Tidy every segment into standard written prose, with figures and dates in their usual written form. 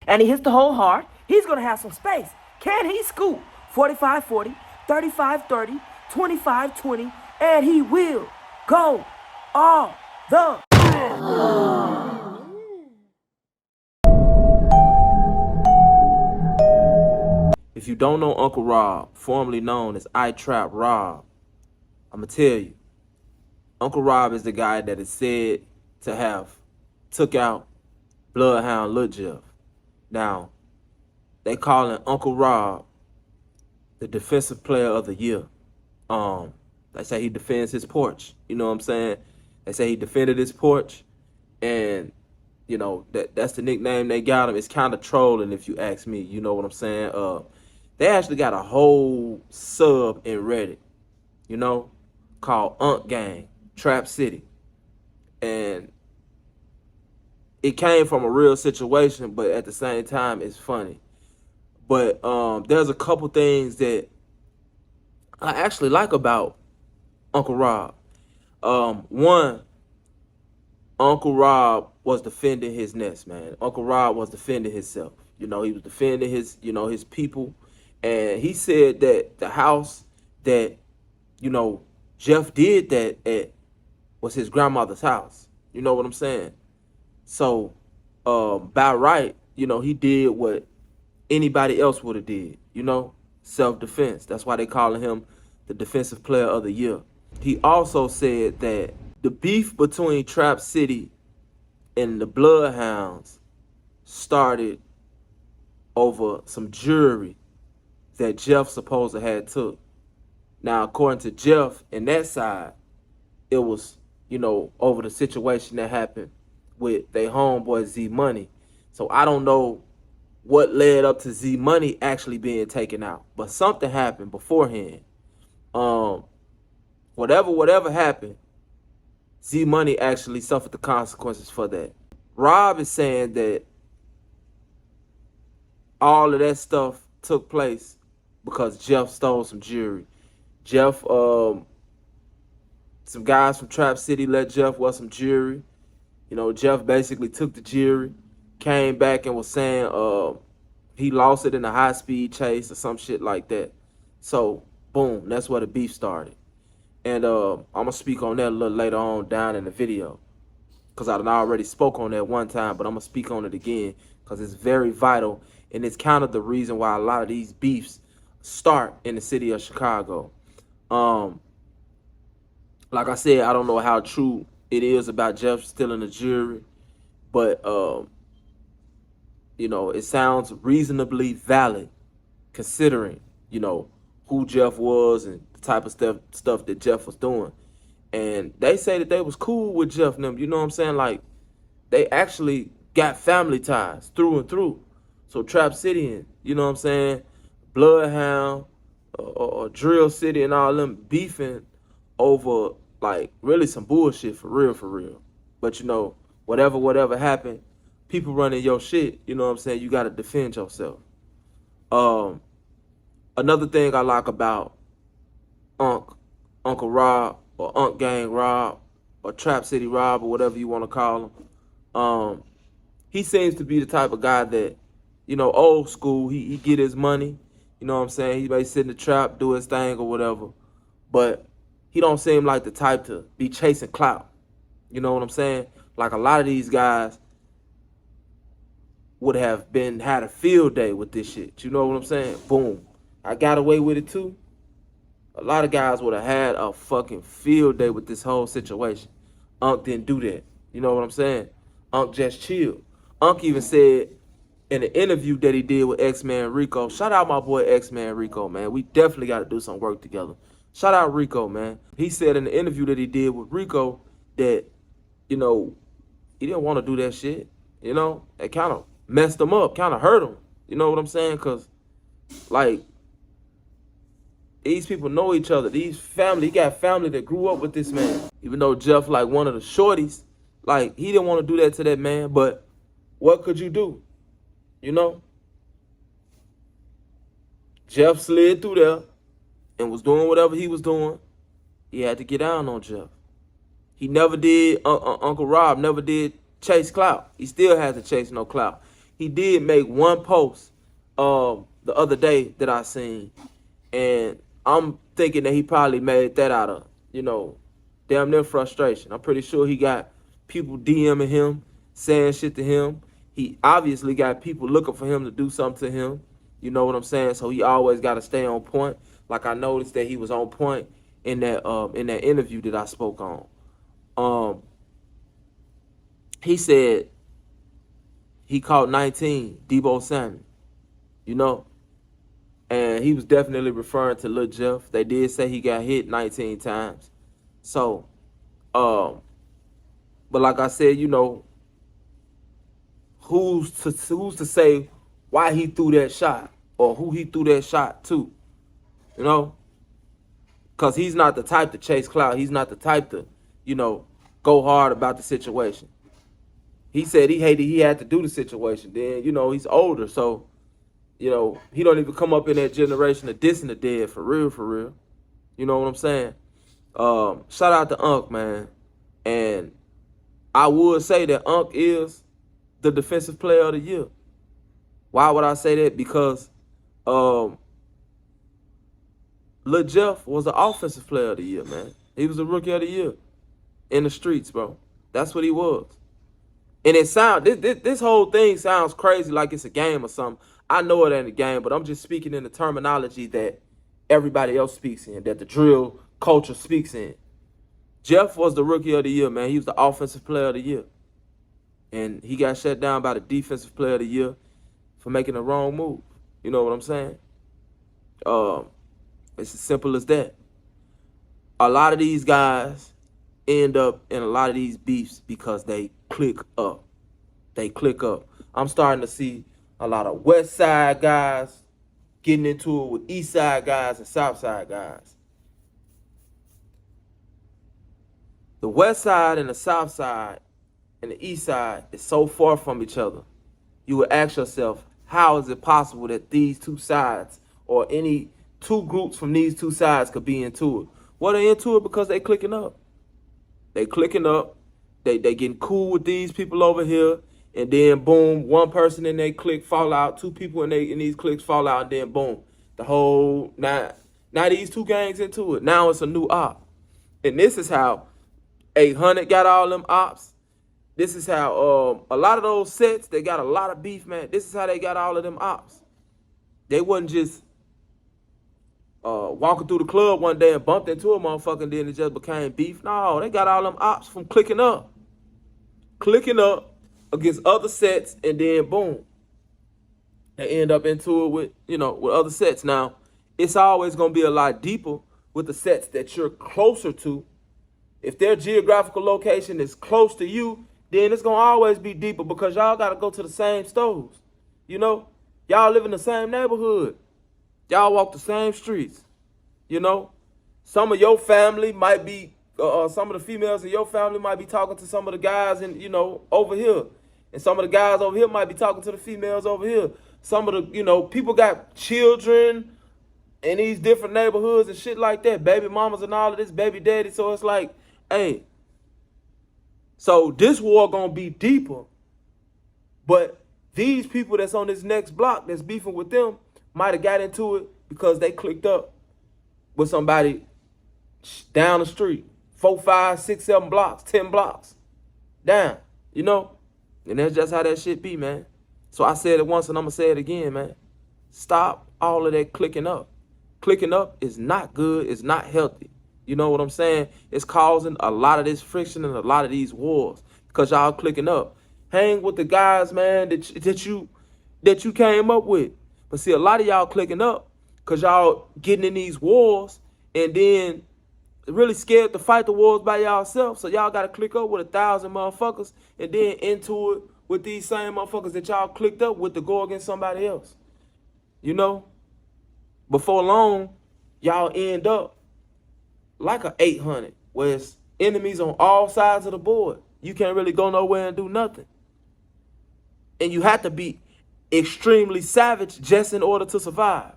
and he hits the whole hard, he's going to have some space. Can he scoop 45-40, 35-30, 25-20, and he will go all the If you don't know Uncle Rob, formerly known as I Trap Rob, I'm going to tell you, Uncle Rob is the guy that is said to have took out Bloodhound Lil Jeff. Now, they calling Uncle Rob the defensive player of the year. They say he defends his porch. You know what I'm saying? They say he defended his porch, and you know that's the nickname they got him. It's kind of trolling if you ask me. You know what I'm saying? They actually got a whole sub in Reddit, you know, called Unk Gang, Trap City. And it came from a real situation, but at the same time, it's funny. But there's a couple things that I actually like about Uncle Rob. One, Uncle Rob was defending his nest, man. Uncle Rob was defending himself. You know, he was defending his, his people. And he said that the house that, Jeff did that at was his grandmother's house. You know what I'm saying? So, by right, he did what anybody else would have did, self-defense. That's why they calling him the defensive player of the year. He also said that the beef between Trap City and the Bloodhounds started over some jewelry that Jeff supposed to had took. Now, according to Jeff and that side, it was, over the situation that happened with their homeboy Z Money. So I don't know what led up to Z Money actually being taken out, but something happened beforehand. Whatever happened, Z Money actually suffered the consequences for that. Rob is saying that all of that stuff took place because Jeff stole some jewelry. Jeff, some guys from Trap City let Jeff wear some jewelry. Jeff basically took the jewelry, came back and was saying he lost it in a high-speed chase or some shit like that. So, boom, that's where the beef started. And I'm going to speak on that a little later on down in the video, because I already spoke on that one time, but I'm going to speak on it again because it's very vital, and it's kind of the reason why a lot of these beefs start in the city of Chicago. Like I said, I don't know how true it is about Jeff stealing the jewelry, but it sounds reasonably valid considering, who Jeff was and the type of stuff that Jeff was doing. And they say that they was cool with Jeff and them, you know what I'm saying? Like, they actually got family ties through and through. So Trap City and, you know what I'm saying, Bloodhound or Drill City and all them beefing over, like, really some bullshit for real. But, whatever happened, people running your shit, you know what I'm saying, you got to defend yourself. Another thing I like about Uncle Rob or Unk Gang Rob or Trap City Rob or whatever you want to call him, he seems to be the type of guy that, old school, he get his money, you know what I'm saying, he may sit in the trap, do his thing or whatever, but he don't seem like the type to be chasing clout, you know what I'm saying? Like, a lot of these guys would have had a field day with this shit, you know what I'm saying? Boom. I got away with it too. A lot of guys would have had a fucking field day with this whole situation. Unk didn't do that. You know what I'm saying? Unk just chilled. Unk even said in the interview that he did with X-Man Rico, shout out my boy X-Man Rico, man. We definitely got to do some work together. Shout out Rico, man. He said in the interview that he did with Rico that, he didn't want to do that shit. It kind of messed him up, kind of hurt him. You know what I'm saying? Because, like, these people know each other. He got family that grew up with this man. Even though Jeff, like, one of the shorties, like, he didn't want to do that to that man, but what could you do? Jeff slid through there and was doing whatever he was doing. He had to get down on Jeff. He never did, Uncle Rob never did chase clout. He still hasn't chased no clout. he did make one post the other day that I seen, and I'm thinking that he probably made that out of, damn near frustration. I'm pretty sure he got people DMing him, saying shit to him. He obviously got people looking for him to do something to him. You know what I'm saying? So he always got to stay on point. Like I noticed that he was on point in that interview that I spoke on. He said he caught 19 Debo Samuel, and he was definitely referring to Lil Jeff. They did say he got hit 19 times. So, but like I said, who's to say why he threw that shot or who he threw that shot to, Because he's not the type to chase clout. He's not the type to, go hard about the situation. He said he hated he had to do the situation. Then, he's older, so, he don't even come up in that generation of dissing the dead for real, for real. You know what I'm saying? Shout out to Unc, man. And I would say that Unc is the defensive player of the year. Why would I say that? Because Lil Jeff was the offensive player of the year, man. He was the rookie of the year in the streets, bro. That's what he was. And this whole thing sounds crazy, like it's a game or something. I know it ain't a game, but I'm just speaking in the terminology that everybody else speaks in, that the drill culture speaks in. Jeff was the rookie of the year, man. He was the offensive player of the year. And he got shut down by the defensive player of the year for making the wrong move. You know what I'm saying? It's as simple as that. A lot of these guys end up in a lot of these beefs because they click up. They click up. I'm starting to see a lot of West Side guys getting into it with East Side guys and South Side guys. The West Side and the South Side and the East Side is so far from each other. You would ask yourself, how is it possible that these two sides or any two groups from these two sides could be into it? Well, they're into it because they clicking up. They clicking up. They getting cool with these people over here. And then, boom, one person in their clique fall out. Two people in these cliques fall out. And then, boom, the whole, now these two gangs into it. Now it's a new op. And this is how 800 got all them ops. This is how a lot of those sets, they got a lot of beef, man. This is how they got all of them ops. They wasn't just walking through the club one day and bumped into a motherfucker and then it just became beef. No, they got all them ops from clicking up. Clicking up against other sets, and then boom, they end up into it with, with other sets. Now, it's always going to be a lot deeper with the sets that you're closer to. If their geographical location is close to you, then it's going to always be deeper because y'all got to go to the same stores. Y'all live in the same neighborhood. Y'all walk the same streets. Some of your family might be, some of the females in your family might be talking to some of the guys over here. And some of the guys over here might be talking to the females over here. Some of the, people got children in these different neighborhoods and shit like that. Baby mamas and all of this, baby daddy. So it's like, hey, so this war gonna be deeper. But these people that's on this next block that's beefing with them might have got into it because they clicked up with somebody down the street. 4, 5, 6, 7 blocks, 10 blocks down, And that's just how that shit be, man. So I said it once and I'm going to say it again, man. Stop all of that clicking up. Clicking up is not good. It's not healthy. You know what I'm saying? It's causing a lot of this friction and a lot of these wars because y'all clicking up. Hang with the guys, man, that you came up with. But see, a lot of y'all clicking up because y'all getting in these wars and then really scared to fight the wars by y'allself. So y'all got to click up with 1,000 motherfuckers and then into it with these same motherfuckers that y'all clicked up with to go against somebody else. Before long, y'all end up like a 800 where it's enemies on all sides of the board. You can't really go nowhere and do nothing. And you have to be extremely savage just in order to survive.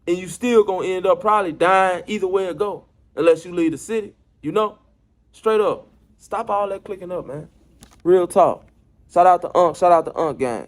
And you still gonna end up probably dying either way it go. Unless you leave the city, Straight up. Stop all that clicking up, man. Real talk. Shout out to Unc gang.